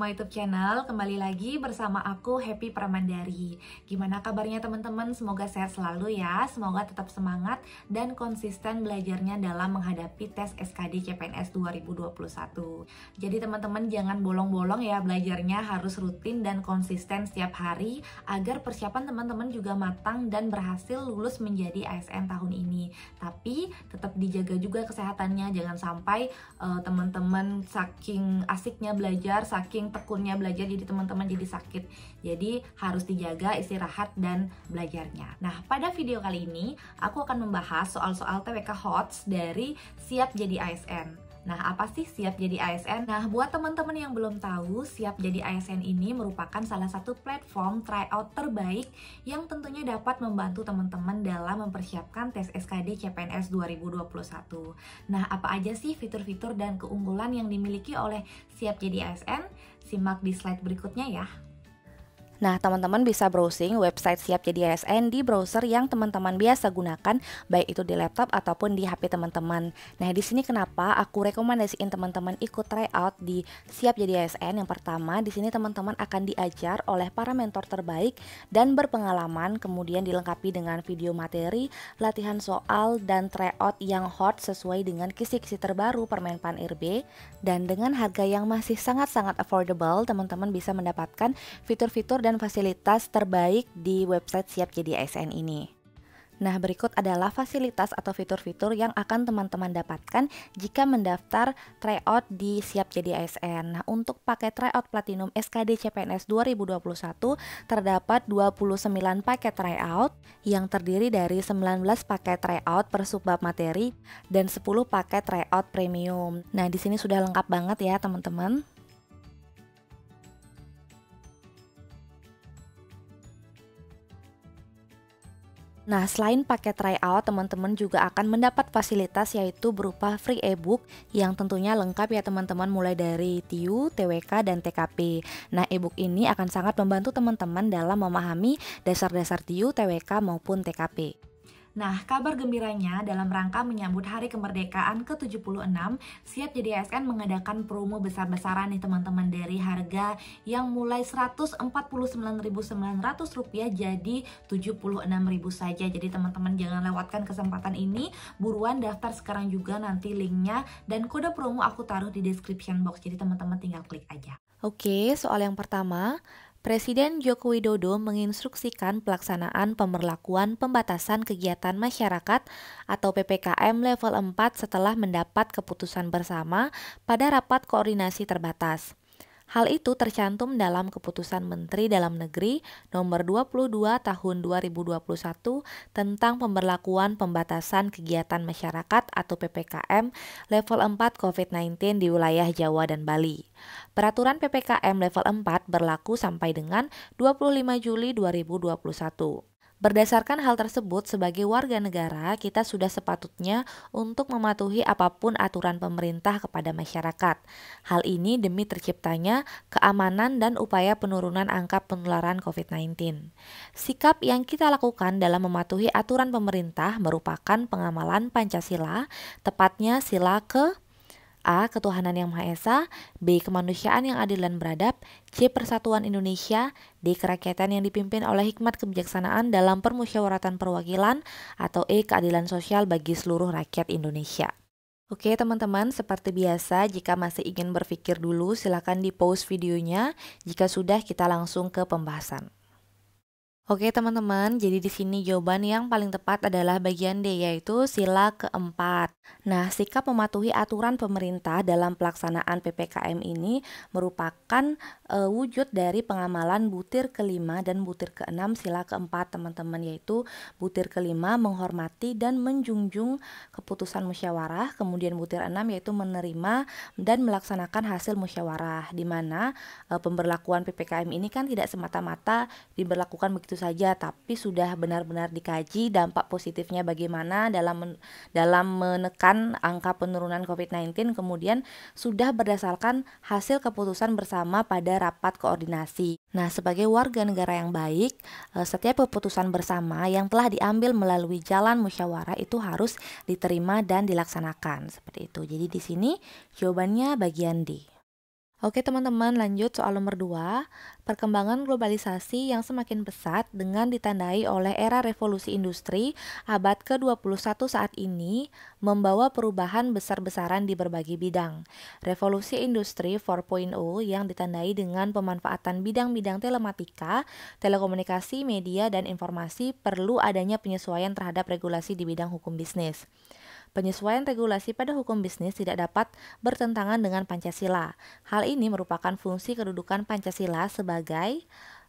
Sama YouTube channel, kembali lagi bersama aku Happy Pramandari. Gimana kabarnya teman-teman? Semoga sehat selalu ya. Semoga tetap semangat dan konsisten belajarnya dalam menghadapi tes SKD CPNS 2021. Jadi teman-teman jangan bolong-bolong ya belajarnya, harus rutin dan konsisten setiap hari agar persiapan teman-teman juga matang dan berhasil lulus menjadi ASN tahun ini. Tapi tetap dijaga juga kesehatannya, jangan sampai teman-teman saking asiknya belajar, saking tekunnya belajar jadi teman-teman jadi sakit. Jadi harus dijaga istirahat dan belajarnya. Nah, pada video kali ini aku akan membahas soal-soal TWK HOTS dari Siap Jadi ASN. Nah, apa sih Siap Jadi ASN? Nah, buat teman-teman yang belum tahu, Siap Jadi ASN ini merupakan salah satu platform tryout terbaik yang tentunya dapat membantu teman-teman dalam mempersiapkan tes SKD CPNS 2021. Nah, apa aja sih fitur-fitur dan keunggulan yang dimiliki oleh Siap Jadi ASN? Simak di slide berikutnya ya. Nah, teman-teman bisa browsing website Siap Jadi ASN di browser yang teman-teman biasa gunakan, baik itu di laptop ataupun di HP teman-teman. Nah, di sini kenapa aku rekomendasiin teman-teman ikut tryout di Siap Jadi ASN? Yang pertama, di sini teman-teman akan diajar oleh para mentor terbaik dan berpengalaman, kemudian dilengkapi dengan video materi, latihan soal, dan tryout yang hot sesuai dengan kisi-kisi terbaru Permenpan RB. Dan dengan harga yang masih sangat-sangat affordable, teman-teman bisa mendapatkan fitur-fitur dan fasilitas terbaik di website Siap Jadi ASN ini. Nah, berikut adalah fasilitas atau fitur-fitur yang akan teman-teman dapatkan jika mendaftar tryout di Siap Jadi ASN. Nah, untuk paket tryout Platinum SKD CPNS 2021 terdapat 29 paket tryout yang terdiri dari 19 paket tryout per subbab materi dan 10 paket tryout premium. Nah, di sini sudah lengkap banget ya, teman-teman. Nah, selain paket tryout, teman-teman juga akan mendapat fasilitas yaitu berupa free ebook yang tentunya lengkap ya teman-teman, mulai dari TIU, TWK, dan TKP. Nah, ebook ini akan sangat membantu teman-teman dalam memahami dasar-dasar TIU, TWK, maupun TKP. Nah, kabar gembiranya dalam rangka menyambut Hari Kemerdekaan ke-76, Siap Jadi ASN mengadakan promo besar-besaran nih teman-teman, dari harga yang mulai Rp149.900 jadi Rp76.000 saja. Jadi teman-teman jangan lewatkan kesempatan ini, buruan daftar sekarang juga, nanti linknya dan kode promo aku taruh di description box. Jadi teman-teman tinggal klik aja. Oke, soal yang pertama. Presiden Joko Widodo menginstruksikan pelaksanaan pemberlakuan pembatasan kegiatan masyarakat atau PPKM level 4 setelah mendapat keputusan bersama pada rapat koordinasi terbatas. Hal itu tercantum dalam Keputusan Menteri Dalam Negeri Nomor 22 Tahun 2021 tentang pemberlakuan pembatasan kegiatan masyarakat atau PPKM level 4 COVID-19 di wilayah Jawa dan Bali. Peraturan PPKM level 4 berlaku sampai dengan 25 Juli 2021. Berdasarkan hal tersebut, sebagai warga negara, kita sudah sepatutnya untuk mematuhi apapun aturan pemerintah kepada masyarakat. Hal ini demi terciptanya keamanan dan upaya penurunan angka penularan COVID-19. Sikap yang kita lakukan dalam mematuhi aturan pemerintah merupakan pengamalan Pancasila, tepatnya sila ke A. Ketuhanan yang Maha Esa, B. Kemanusiaan yang adil dan beradab, C. Persatuan Indonesia, D. Kerakyatan yang dipimpin oleh hikmat kebijaksanaan dalam permusyawaratan perwakilan, atau E. Keadilan sosial bagi seluruh rakyat Indonesia. Oke teman-teman, seperti biasa jika masih ingin berpikir dulu silakan di pause videonya, jika sudah kita langsung ke pembahasan. Oke teman-teman, jadi di sini jawaban yang paling tepat adalah bagian D, yaitu sila keempat. Nah, sikap mematuhi aturan pemerintah dalam pelaksanaan PPKM ini merupakan wujud dari pengamalan butir kelima dan butir keenam sila keempat teman-teman, yaitu butir kelima menghormati dan menjunjung keputusan musyawarah, kemudian butir enam yaitu menerima dan melaksanakan hasil musyawarah, di mana pemberlakuan PPKM ini kan tidak semata-mata diberlakukan begitu saja, tapi sudah benar-benar dikaji dampak positifnya bagaimana dalam menekan angka penurunan COVID-19, kemudian sudah berdasarkan hasil keputusan bersama pada rapat koordinasi. Nah, sebagai warga negara yang baik, setiap keputusan bersama yang telah diambil melalui jalan musyawarah itu harus diterima dan dilaksanakan, seperti itu. Jadi di sini jawabannya bagian D. Oke teman-teman, lanjut soal nomor 2. Perkembangan globalisasi yang semakin pesat dengan ditandai oleh era revolusi industri abad ke-21 saat ini membawa perubahan besar-besaran di berbagai bidang. Revolusi industri 4.0 yang ditandai dengan pemanfaatan bidang-bidang telematika, telekomunikasi, media, dan informasi perlu adanya penyesuaian terhadap regulasi di bidang hukum bisnis. Penyesuaian regulasi pada hukum bisnis tidak dapat bertentangan dengan Pancasila. Hal ini merupakan fungsi kedudukan Pancasila sebagai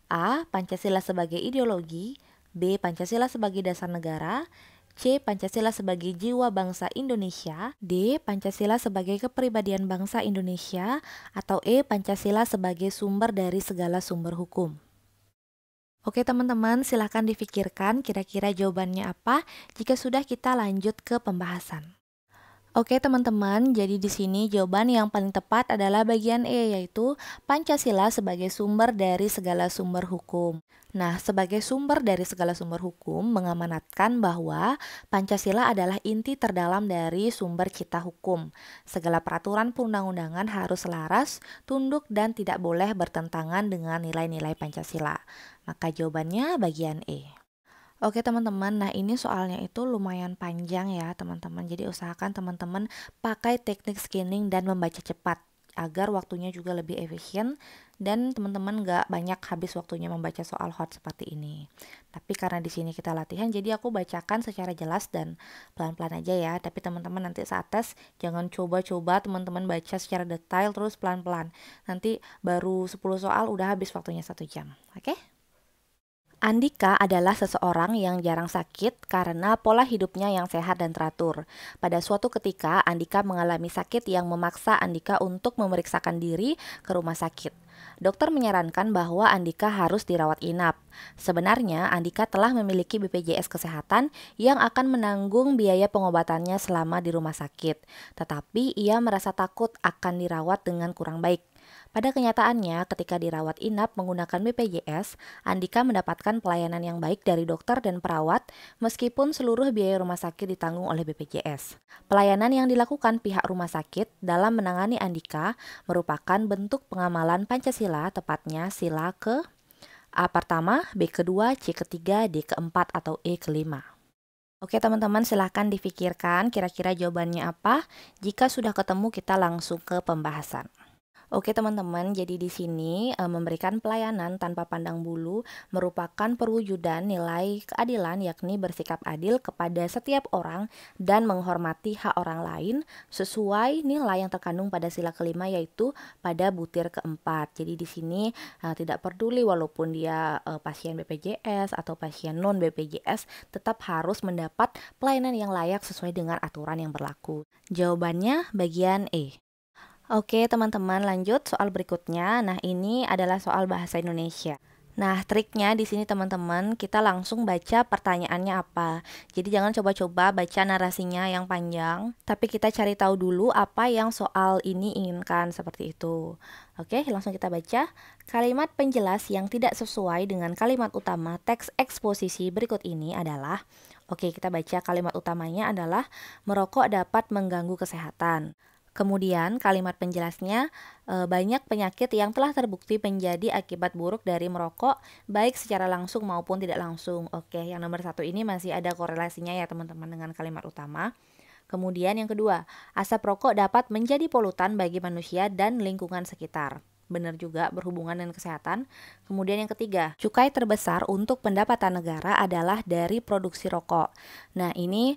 A. Pancasila sebagai ideologi, B. Pancasila sebagai dasar negara, C. Pancasila sebagai jiwa bangsa Indonesia, D. Pancasila sebagai kepribadian bangsa Indonesia, atau E. Pancasila sebagai sumber dari segala sumber hukum. Oke teman-teman, silahkan difikirkan kira-kira jawabannya apa jika sudah kita lanjut ke pembahasan. Oke teman-teman, jadi di sini jawaban yang paling tepat adalah bagian E, yaitu Pancasila sebagai sumber dari segala sumber hukum. Nah, sebagai sumber dari segala sumber hukum mengamanatkan bahwa Pancasila adalah inti terdalam dari sumber cipta hukum. Segala peraturan perundang-undangan harus selaras, tunduk, dan tidak boleh bertentangan dengan nilai-nilai Pancasila. Maka jawabannya bagian E. Oke teman-teman, nah ini soalnya itu lumayan panjang ya teman-teman. Jadi usahakan teman-teman pakai teknik scanning dan membaca cepat agar waktunya juga lebih efisien dan teman-teman gak banyak habis waktunya membaca soal hot seperti ini. Tapi karena di sini kita latihan, jadi aku bacakan secara jelas dan pelan-pelan aja ya. Tapi teman-teman nanti saat tes jangan coba-coba teman-teman baca secara detail terus pelan-pelan. Nanti baru 10 soal udah habis waktunya 1 jam. Oke? Andika adalah seseorang yang jarang sakit karena pola hidupnya yang sehat dan teratur. Pada suatu ketika, Andika mengalami sakit yang memaksa Andika untuk memeriksakan diri ke rumah sakit. Dokter menyarankan bahwa Andika harus dirawat inap. Sebenarnya, Andika telah memiliki BPJS Kesehatan yang akan menanggung biaya pengobatannya selama di rumah sakit. Tetapi ia merasa takut akan dirawat dengan kurang baik. Pada kenyataannya, ketika dirawat inap menggunakan BPJS, Andika mendapatkan pelayanan yang baik dari dokter dan perawat meskipun seluruh biaya rumah sakit ditanggung oleh BPJS. Pelayanan yang dilakukan pihak rumah sakit dalam menangani Andika merupakan bentuk pengamalan Pancasila, tepatnya sila ke A pertama, B kedua, C ketiga, D keempat, atau E kelima. Oke teman-teman, silahkan difikirkan kira-kira jawabannya apa. Jika sudah ketemu, kita langsung ke pembahasan. Oke teman-teman, jadi di sini memberikan pelayanan tanpa pandang bulu merupakan perwujudan nilai keadilan, yakni bersikap adil kepada setiap orang dan menghormati hak orang lain sesuai nilai yang terkandung pada sila kelima, yaitu pada butir keempat. Jadi di sini tidak peduli walaupun dia pasien BPJS atau pasien non BPJS, tetap harus mendapat pelayanan yang layak sesuai dengan aturan yang berlaku. Jawabannya bagian E. Oke teman-teman, lanjut soal berikutnya. Nah ini adalah soal bahasa Indonesia. Nah triknya di sini teman-teman, kita langsung baca pertanyaannya apa. Jadi jangan coba-coba baca narasinya yang panjang, tapi kita cari tahu dulu apa yang soal ini inginkan, seperti itu. Oke, langsung kita baca. Kalimat penjelas yang tidak sesuai dengan kalimat utama teks eksposisi berikut ini adalah, oke kita baca kalimat utamanya adalah merokok dapat mengganggu kesehatan. Kemudian kalimat penjelasnya, banyak penyakit yang telah terbukti menjadi akibat buruk dari merokok, baik secara langsung maupun tidak langsung. Oke, yang nomor 1 ini masih ada korelasinya ya teman-teman dengan kalimat utama. Kemudian yang kedua, asap rokok dapat menjadi polutan bagi manusia dan lingkungan sekitar. Benar juga, berhubungan dengan kesehatan. Kemudian yang ketiga, cukai terbesar untuk pendapatan negara adalah dari produksi rokok. Nah ini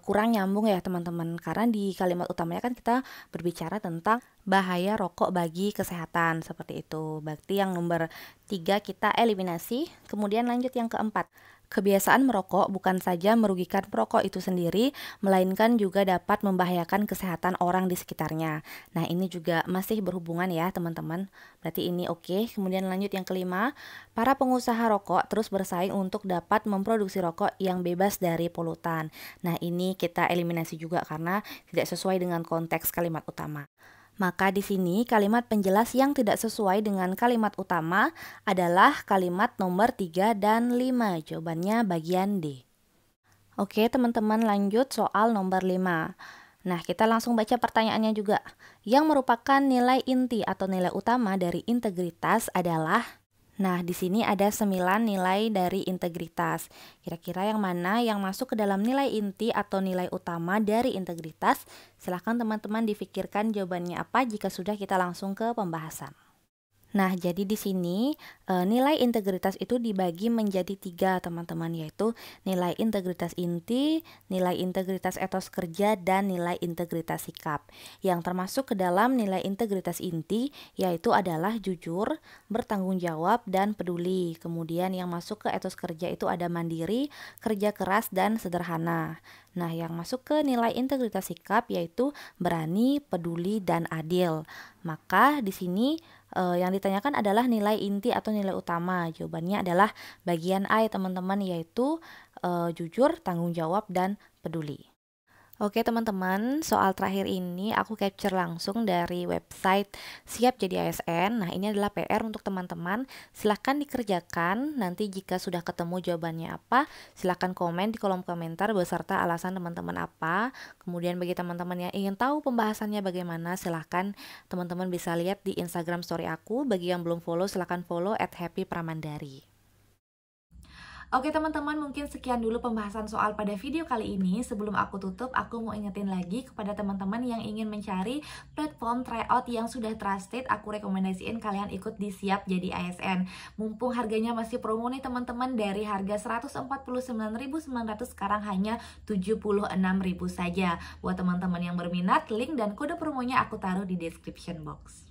kurang nyambung ya teman-teman, karena di kalimat utamanya kan kita berbicara tentang bahaya rokok bagi kesehatan, seperti itu. Berarti yang nomor 3 kita eliminasi. Kemudian lanjut yang keempat. Kebiasaan merokok bukan saja merugikan perokok itu sendiri, melainkan juga dapat membahayakan kesehatan orang di sekitarnya. Nah ini juga masih berhubungan ya teman-teman. Berarti ini oke. Kemudian lanjut yang kelima, para pengusaha rokok terus bersaing untuk dapat memproduksi rokok yang bebas dari polutan. Nah ini kita eliminasi juga karena tidak sesuai dengan konteks kalimat utama. Maka di sini kalimat penjelas yang tidak sesuai dengan kalimat utama adalah kalimat nomor 3 dan 5. Jawabannya bagian D. Oke teman-teman, lanjut soal nomor 5. Nah, kita langsung baca pertanyaannya juga. Yang merupakan nilai inti atau nilai utama dari integritas adalah. Nah, di sini ada 9 nilai dari integritas. Kira-kira yang mana yang masuk ke dalam nilai inti atau nilai utama dari integritas? Silahkan teman-teman difikirkan jawabannya apa jika sudah kita langsung ke pembahasan. Nah, jadi di sini nilai integritas itu dibagi menjadi 3, teman-teman, yaitu nilai integritas inti, nilai integritas etos kerja, dan nilai integritas sikap. Yang termasuk ke dalam nilai integritas inti yaitu adalah jujur, bertanggung jawab, dan peduli. Kemudian yang masuk ke etos kerja itu ada mandiri, kerja keras, dan sederhana. Nah, yang masuk ke nilai integritas sikap yaitu berani, peduli, dan adil. Maka di sini yang ditanyakan adalah nilai inti atau nilai utama. Jawabannya adalah bagian A ya teman-teman, yaitu jujur, tanggung jawab, dan peduli. Oke teman-teman, soal terakhir ini aku capture langsung dari website Siap Jadi ASN. Nah, ini adalah PR untuk teman-teman. Silahkan dikerjakan. Nanti jika sudah ketemu jawabannya apa, silahkan komen di kolom komentar beserta alasan teman-teman apa. Kemudian bagi teman-teman yang ingin tahu pembahasannya bagaimana, silahkan teman-teman bisa lihat di Instagram story aku. Bagi yang belum follow, silahkan follow @happypramandari. Oke teman-teman, mungkin sekian dulu pembahasan soal pada video kali ini. Sebelum aku tutup, aku mau ingetin lagi kepada teman-teman yang ingin mencari platform tryout yang sudah trusted. Aku rekomendasiin kalian ikut di Siap Jadi ASN. Mumpung harganya masih promo nih teman-teman, dari harga 149.900 sekarang hanya 76.000 saja. Buat teman-teman yang berminat, link dan kode promonya aku taruh di description box.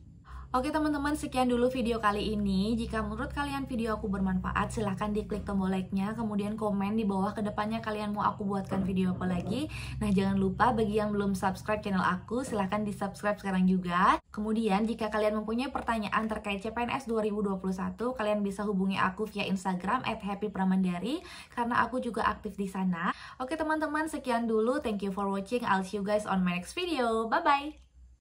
Oke teman-teman, sekian dulu video kali ini. Jika menurut kalian video aku bermanfaat, silahkan diklik tombol like-nya, kemudian komen di bawah kedepannya kalian mau aku buatkan video apa lagi. Nah, jangan lupa bagi yang belum subscribe channel aku, silahkan di subscribe sekarang juga. Kemudian jika kalian mempunyai pertanyaan terkait CPNS 2021, kalian bisa hubungi aku via Instagram @happypramandari, karena aku juga aktif di sana. Oke teman-teman, sekian dulu. Thank you for watching. I'll see you guys on my next video. Bye-bye!